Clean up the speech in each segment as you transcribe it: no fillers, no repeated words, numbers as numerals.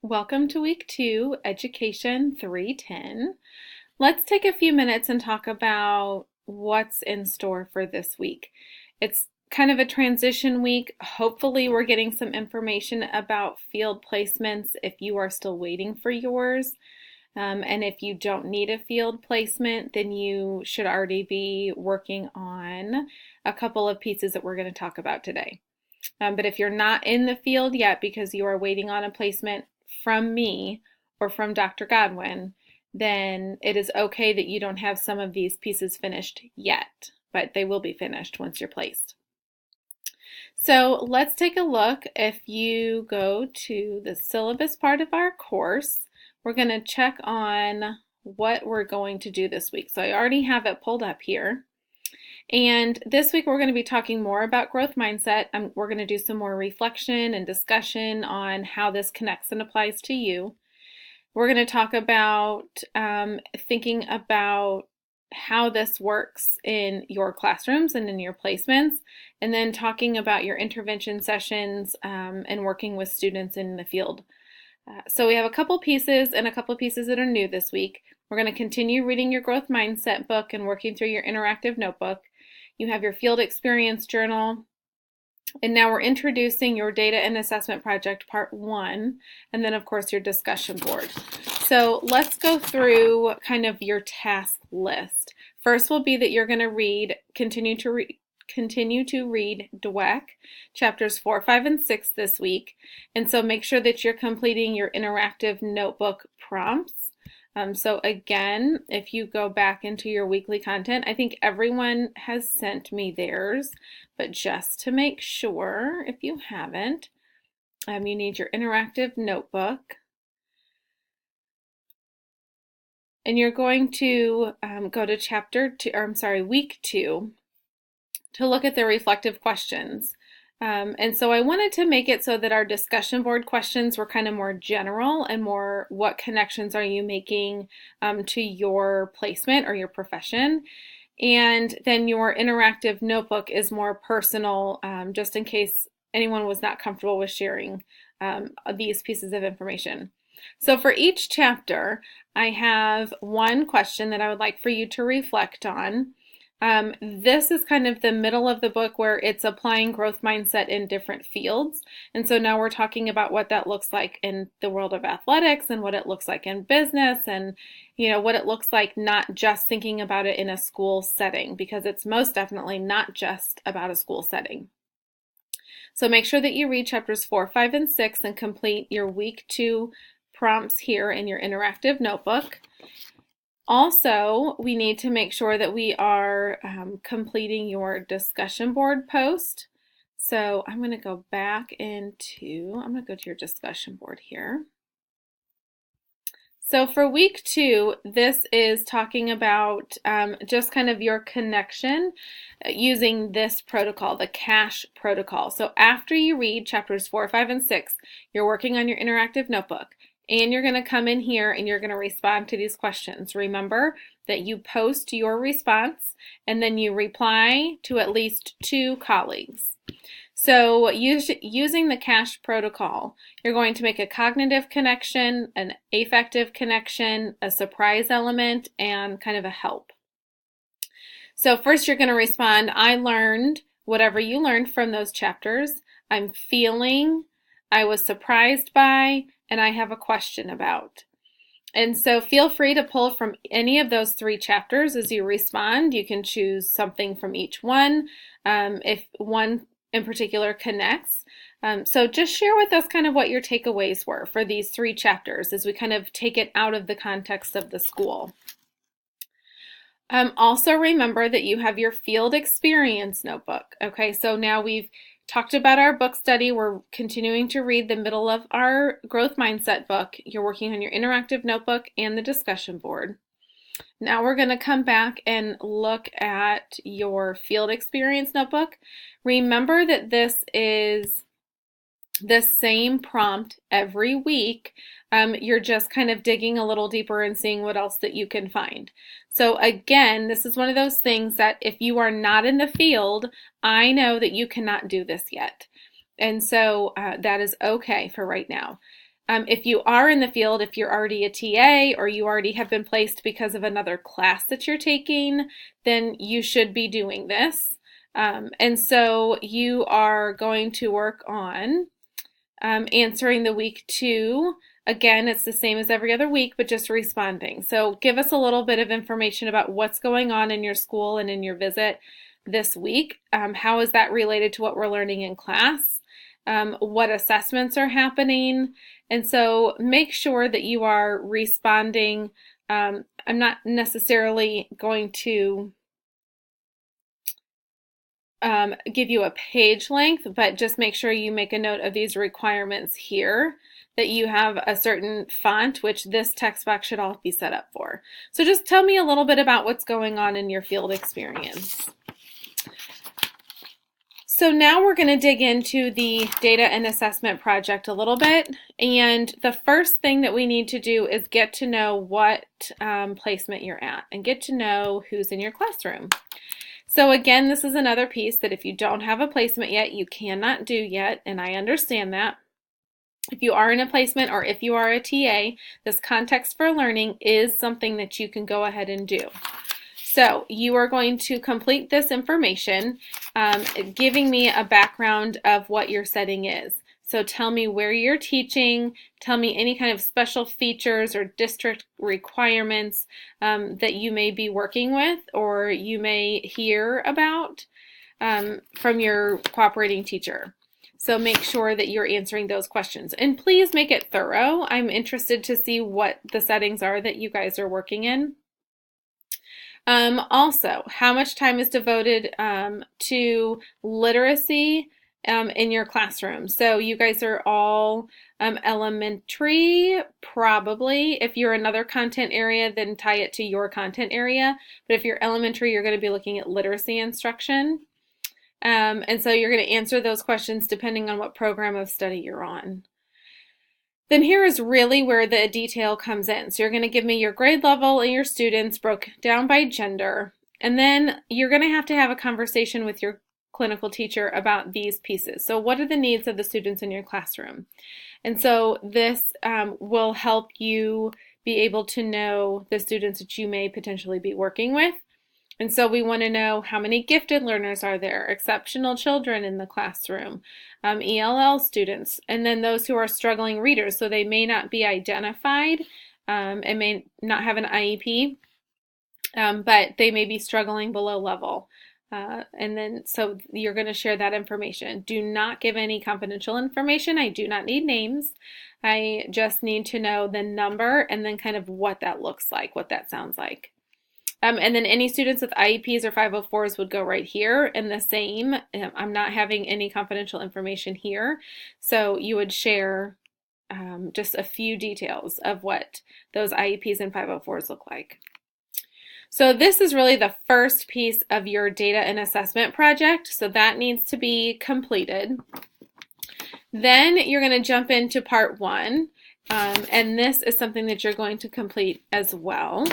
Welcome to week 2, Education 310. Let's take a few minutes and talk about what's in store for this week. It's kind of a transition week. Hopefully, we're getting some information about field placements if you are still waiting for yours. And if you don't need a field placement, then you should already be working on a couple of pieces that we're going to talk about today. But if you're not in the field yet because you are waiting on a placement from me or from Dr. Godwin, then it is okay that you don't have some of these pieces finished yet, but they will be finished once you're placed. So let's take a look. If you go to the syllabus part of our course, we're going to check on what we're going to do this week. So I already have it pulled up here. And this week we're going to be talking more about growth mindset. We're going to do some more reflection and discussion on how this connects and applies to you. We're going to talk about thinking about how this works in your classrooms and in your placements, and then talking about your intervention sessions and working with students in the field. So we have a couple pieces and a couple pieces that are new this week. We're going to continue reading your growth mindset book and working through your interactive notebook. You have your field experience journal, and now we're introducing your data and assessment project part 1, and then of course your discussion board. So let's go through kind of your task list. First will be that you're going to continue to read EDUC chapters 4, 5, and 6 this week, and so make sure that you're completing your interactive notebook prompts. So again, if you go back into your weekly content, I think everyone has sent me theirs, but just to make sure, if you haven't, you need your interactive notebook. And you're going to go to week 2 to look at the reflective questions. And so I wanted to make it so that our discussion board questions were kind of more general and more what connections are you making to your placement or your profession. And then your interactive notebook is more personal, just in case anyone was not comfortable with sharing these pieces of information. So for each chapter, I have one question that I would like for you to reflect on. This is kind of the middle of the book where it's applying growth mindset in different fields. And so now we're talking about what that looks like in the world of athletics and what it looks like in business and, what it looks like not just thinking about it in a school setting, because it's most definitely not just about a school setting. So make sure that you read chapters 4, 5, and 6 and complete your week 2 prompts here in your interactive notebook. Also, we need to make sure that we are completing your discussion board post. So I'm going to go to your discussion board here. So for week 2, this is talking about just kind of your connection using this protocol, the CASH protocol. So after you read chapters 4, 5, and 6, you're working on your interactive notebook. And you're going to come in here and you're going to respond to these questions. Remember that you post your response and then you reply to at least 2 colleagues. So using the CASH protocol, you're going to make a cognitive connection, an affective connection, a surprise element, and kind of a help. So first you're going to respond, I learned whatever you learned from those chapters. I'm feeling, I was surprised by, and I have a question about. And so feel free to pull from any of those 3 chapters as you respond. You can choose something from each one if one in particular connects. So just share with us kind of what your takeaways were for these 3 chapters as we kind of take it out of the context of the school. Also remember that you have your field experience notebook. Okay, so now we've talked about our book study. We're continuing to read the middle of our growth mindset book. You're working on your interactive notebook and the discussion board. Now we're going to come back and look at your field experience notebook. Remember that this is the same prompt every week. You're just kind of digging a little deeper and seeing what else that you can find. So again, this is one of those things that if you are not in the field, I know that you cannot do this yet. And so that is okay for right now. If you are in the field, if you're already a TA or you already have been placed because of another class that you're taking, then you should be doing this. And so you are going to work on answering the week 2. Again, it's the same as every other week, but just responding. So give us a little bit of information about what's going on in your school and in your visit this week. How is that related to what we're learning in class? What assessments are happening? And so make sure that you are responding. I'm not necessarily going to give you a page length, but just make sure you make a note of these requirements here, that you have a certain font, which this text box should all be set up for. So just tell me a little bit about what's going on in your field experience. So now we're going to dig into the data and assessment project a little bit. And the first thing that we need to do is get to know what placement you're at and get to know who's in your classroom. So again, this is another piece that if you don't have a placement yet, you cannot do yet, and I understand that. If you are in a placement or if you are a TA, this context for learning is something that you can go ahead and do. So you are going to complete this information, giving me a background of what your setting is. So tell me where you're teaching, tell me any kind of special features or district requirements that you may be working with or you may hear about from your cooperating teacher. So make sure that you're answering those questions. And please make it thorough. I'm interested to see what the settings are that you guys are working in. Also, how much time is devoted to literacy in your classroom? So you guys are all elementary, probably. If you're another content area, then tie it to your content area. But if you're elementary, you're going to be looking at literacy instruction. And so you're going to answer those questions depending on what program of study you're on. Then here is really where the detail comes in. So you're going to give me your grade level and your students broke down by gender. And then you're going to have a conversation with your clinical teacher about these pieces. So what are the needs of the students in your classroom? And so this will help you be able to know the students that you may potentially be working with. And so we want to know how many gifted learners are there, exceptional children in the classroom, ELL students, and then those who are struggling readers. So they may not be identified and may not have an IEP, but they may be struggling below level. And then so you're going to share that information. Do not give any confidential information. I do not need names. I just need to know the number and then kind of what that looks like, what that sounds like. And then any students with IEPs or 504s would go right here, and the same. I'm not having any confidential information here, so you would share just a few details of what those IEPs and 504s look like. So this is really the first piece of your data and assessment project, so that needs to be completed. Then you're going to jump into part 1, and this is something that you're going to complete as well.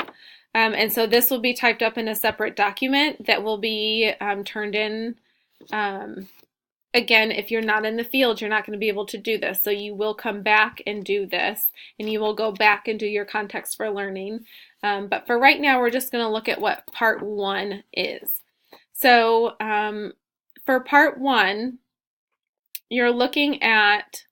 And so this will be typed up in a separate document that will be turned in. Again, if you're not in the field, you're not going to be able to do this. So you will come back and do this, and you will go back and do your context for learning. But for right now, we're just going to look at what part 1 is. So for part 1, you're looking at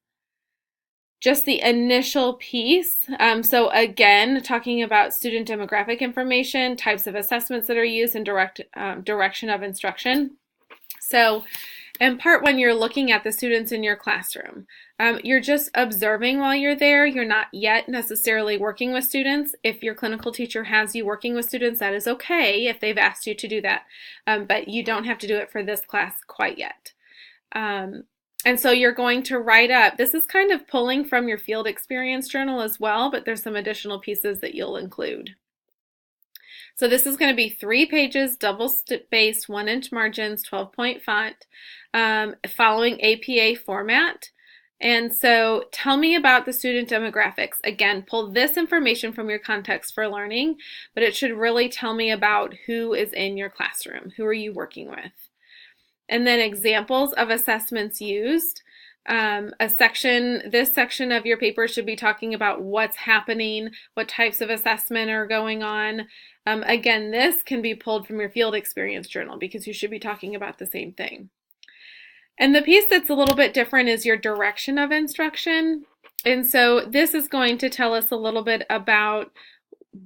just the initial piece. So again, talking about student demographic information, types of assessments that are used, and direction of instruction. So in part 1, you're looking at the students in your classroom. You're just observing while you're there. You're not yet necessarily working with students. If your clinical teacher has you working with students, that is okay if they've asked you to do that. But you don't have to do it for this class quite yet. And so you're going to write up, this is kind of pulling from your field experience journal as well, but there's some additional pieces that you'll include. So this is going to be 3 pages, double-spaced, 1-inch margins, 12-point font, following APA format. And so tell me about the student demographics. Again, pull this information from your context for learning, but it should really tell me about who is in your classroom. Who are you working with? And then examples of assessments used. This section of your paper should be talking about what's happening, what types of assessment are going on. Again, this can be pulled from your field experience journal because you should be talking about the same thing. And the piece that's a little bit different is your direction of instruction. And so this is going to tell us a little bit about,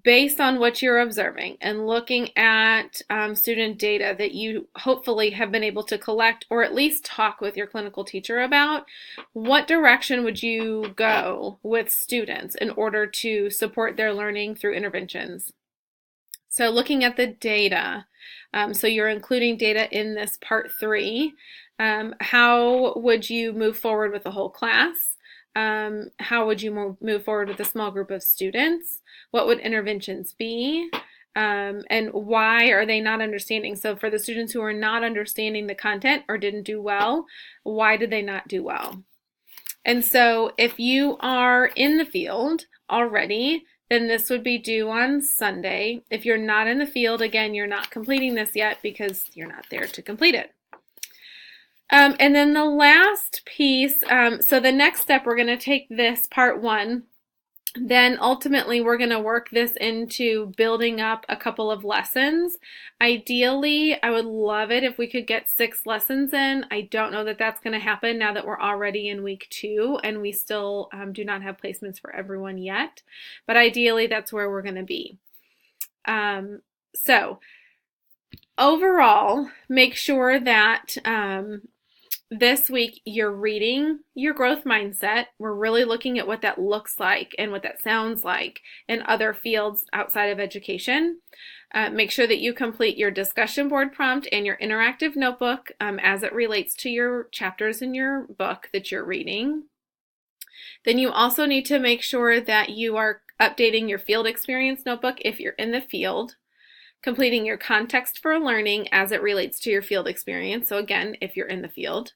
based on what you're observing and looking at student data that you hopefully have been able to collect or at least talk with your clinical teacher about, what direction would you go with students in order to support their learning through interventions? So looking at the data, so you're including data in this part 3. How would you move forward with the whole class? How would you move forward with a small group of students? What would interventions be? And why are they not understanding? So for the students who are not understanding the content or didn't do well, why did they not do well? And so if you are in the field already, then this would be due on Sunday. If you're not in the field, again, you're not completing this yet because you're not there to complete it. And then the last piece, so the next step, we're going to take this part 1. Then ultimately, we're going to work this into building up a couple of lessons. Ideally, I would love it if we could get 6 lessons in. I don't know that that's going to happen now that we're already in week 2 and we still do not have placements for everyone yet. But ideally, that's where we're going to be. So overall, make sure that this week you're reading your growth mindset. We're really looking at what that looks like and what that sounds like in other fields outside of education. Make sure that you complete your discussion board prompt and your interactive notebook as it relates to your chapters in your book that you're reading. Then you also need to make sure that you are updating your field experience notebook if you're in the field, completing your context for learning as it relates to your field experience. So again, if you're in the field.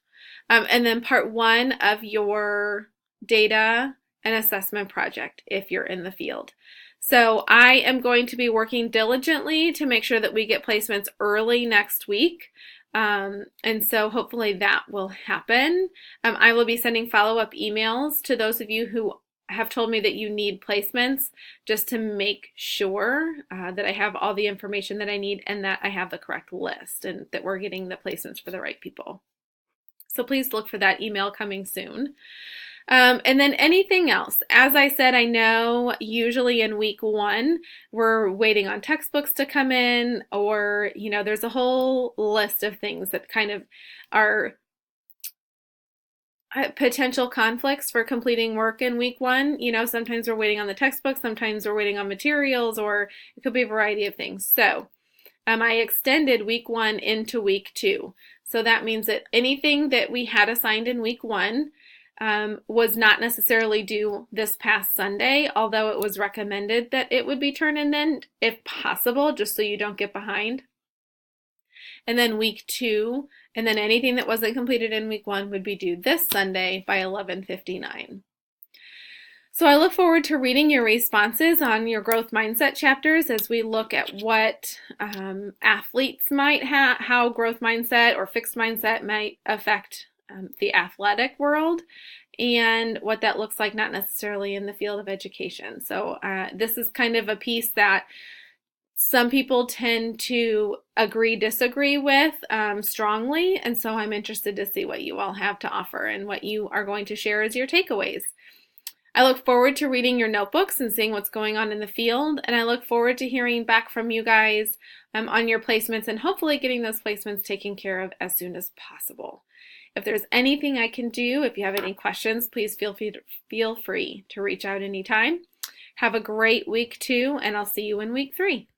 And then part 1 of your data and assessment project if you're in the field. So I am going to be working diligently to make sure that we get placements early next week. And so hopefully that will happen. I will be sending follow-up emails to those of you who have told me that you need placements, just to make sure that I have all the information that I need and that I have the correct list and that we're getting the placements for the right people. So please look for that email coming soon. And then anything else, as I said, I know usually in week 1, we're waiting on textbooks to come in, or, there's a whole list of things that kind of are potential conflicts for completing work in week 1. Sometimes we're waiting on the textbook, sometimes we're waiting on materials, or it could be a variety of things. So I extended week 1 into week 2. So that means that anything that we had assigned in week 1 was not necessarily due this past Sunday, although it was recommended that it would be turned in then, if possible, just so you don't get behind. And then week 2, and then anything that wasn't completed in week 1 would be due this Sunday by 11:59. So I look forward to reading your responses on your growth mindset chapters as we look at what athletes might have, how growth mindset or fixed mindset might affect the athletic world, and what that looks like not necessarily in the field of education. So this is kind of a piece that some people tend to disagree with strongly, and so I'm interested to see what you all have to offer and what you are going to share as your takeaways. I look forward to reading your notebooks and seeing what's going on in the field, and I look forward to hearing back from you guys on your placements and hopefully getting those placements taken care of as soon as possible. If there's anything I can do, if you have any questions, please feel free to reach out anytime. Have a great week 2, and I'll see you in week 3.